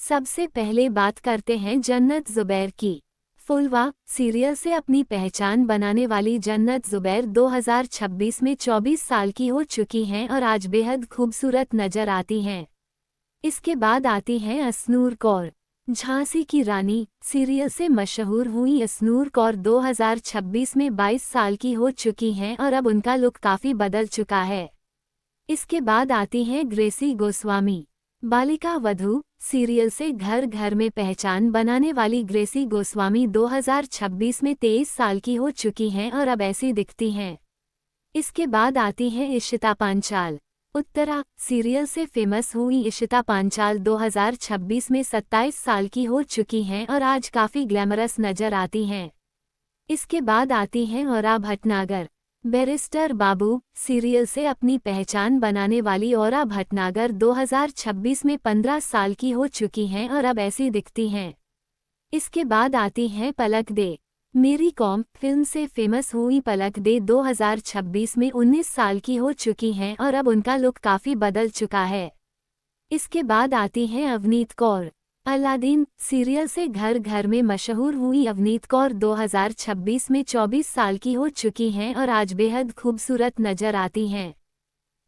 सबसे पहले बात करते हैं जन्नत ज़ुबैर की। फुलवा सीरियल से अपनी पहचान बनाने वाली जन्नत ज़ुबैर 2026 में 24 साल की हो चुकी हैं और आज बेहद खूबसूरत नजर आती हैं। इसके बाद आती हैं असनूर कौर। झांसी की रानी सीरियल से मशहूर हुई असनूर कौर 2026 में 22 साल की हो चुकी हैं और अब उनका लुक काफ़ी बदल चुका है। इसके बाद आती हैं ग्रेसी गोस्वामी। बालिका वधू सीरियल से घर घर में पहचान बनाने वाली ग्रेसी गोस्वामी 2026 में 23 साल की हो चुकी हैं और अब ऐसी दिखती हैं। इसके बाद आती हैं इशिता पांचाल। उत्तरा सीरियल से फेमस हुई इशिता पांचाल 2026 में 27 साल की हो चुकी हैं और आज काफ़ी ग्लैमरस नजर आती हैं। इसके बाद आती हैं औरा भटनागर। बैरिस्टर बाबू सीरियल से अपनी पहचान बनाने वाली औरा भटनागर 2026 में 15 साल की हो चुकी हैं और अब ऐसी दिखती हैं। इसके बाद आती हैं पलक दे। मेरी कॉम फिल्म से फेमस हुई पलक दे 2026 में 19 साल की हो चुकी हैं और अब उनका लुक काफ़ी बदल चुका है। इसके बाद आती हैं अवनीत कौर। अलादीन सीरियल से घर घर में मशहूर हुई अवनीत कौर 2026 में 24 साल की हो चुकी हैं और आज बेहद खूबसूरत नजर आती हैं।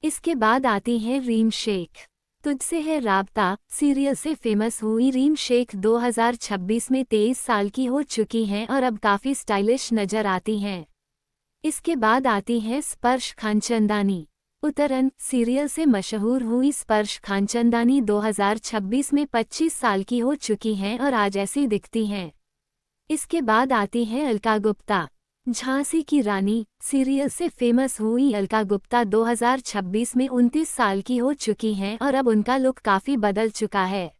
इसके बाद आती हैं रीम शेख। तुझसे है राब्ता सीरियल से फेमस हुई रीम शेख 2026 में 23 साल की हो चुकी हैं और अब काफ़ी स्टाइलिश नजर आती हैं। इसके बाद आती हैं स्पर्श खानचंदानी। उतरन सीरियल से मशहूर हुई स्पर्श खानचंदानी 2026 में 25 साल की हो चुकी हैं और आज ऐसी दिखती हैं। इसके बाद आती हैं अलका गुप्ता। झांसी की रानी सीरियल से फेमस हुई अलका गुप्ता 2026 में 29 साल की हो चुकी हैं और अब उनका लुक काफ़ी बदल चुका है।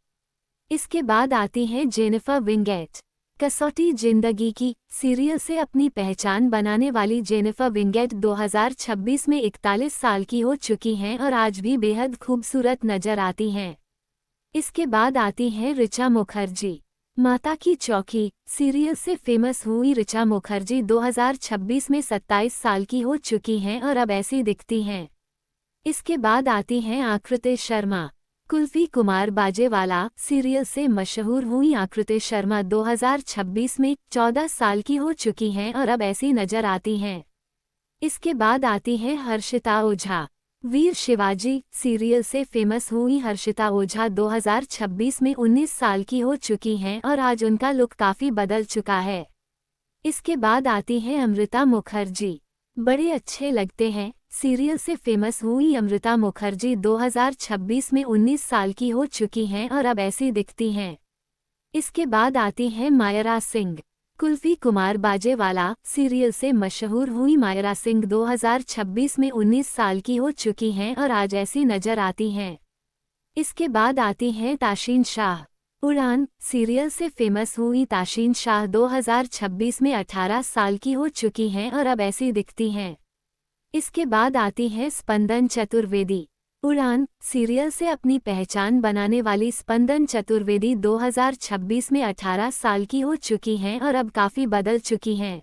इसके बाद आती हैं जेनिफर विंगेट। कसौटी जिंदगी की सीरियल से अपनी पहचान बनाने वाली जेनिफर विंगेट 2026 में 41 साल की हो चुकी हैं और आज भी बेहद खूबसूरत नजर आती हैं। इसके बाद आती हैं ऋचा मुखर्जी। माता की चौकी सीरियल से फेमस हुई ऋचा मुखर्जी 2026 में 27 साल की हो चुकी हैं और अब ऐसी दिखती हैं। इसके बाद आती हैं आकृति शर्मा। कुल्फी कुमार बाजेवाला सीरियल से मशहूर हुई आकृति शर्मा 2026 में 14 साल की हो चुकी हैं और अब ऐसी नजर आती हैं। इसके बाद आती हैं हर्षिता ओझा। वीर शिवाजी सीरियल से फेमस हुई हर्षिता ओझा 2026 में 19 साल की हो चुकी हैं और आज उनका लुक काफ़ी बदल चुका है। इसके बाद आती हैं अमृता मुखर्जी। बड़े अच्छे लगते हैं सीरियल से फेमस हुई अमृता मुखर्जी 2026 में 19 साल की हो चुकी हैं और अब ऐसी दिखती हैं। इसके बाद आती हैं मायरा सिंह। कुल्फी कुमार बाजेवाला सीरियल से मशहूर हुई मायरा सिंह 2026 में 19 साल की हो चुकी हैं और आज ऐसी नजर आती हैं। इसके बाद आती हैं ताशीन शाह। उड़ान सीरियल से फेमस हुई ताशीन शाह 2026 में 18 साल की हो चुकी हैं और अब ऐसी दिखती हैं। इसके बाद आती हैं स्पंदन चतुर्वेदी। उड़ान सीरियल से अपनी पहचान बनाने वाली स्पंदन चतुर्वेदी 2026 में 18 साल की हो चुकी हैं और अब काफ़ी बदल चुकी हैं।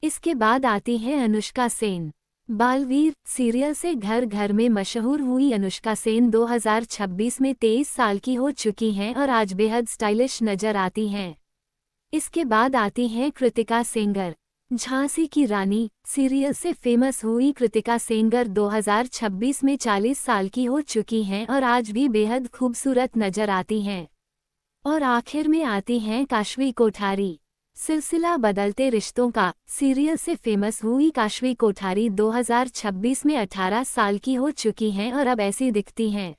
इसके बाद आती हैं अनुष्का सेन। बालवीर सीरियल से घर घर में मशहूर हुई अनुष्का सेन 2026 में 23 साल की हो चुकी हैं और आज बेहद स्टाइलिश नजर आती हैं। इसके बाद आती हैं कृतिका सेंगर। झांसी की रानी सीरियल से फेमस हुई कृतिका सेंगर 2026 में 40 साल की हो चुकी हैं और आज भी बेहद खूबसूरत नजर आती हैं। और आखिर में आती हैं काशवी कोठारी। सिलसिला बदलते रिश्तों का सीरियल से फेमस हुई काशवी कोठारी 2026 में 18 साल की हो चुकी हैं और अब ऐसी दिखती हैं।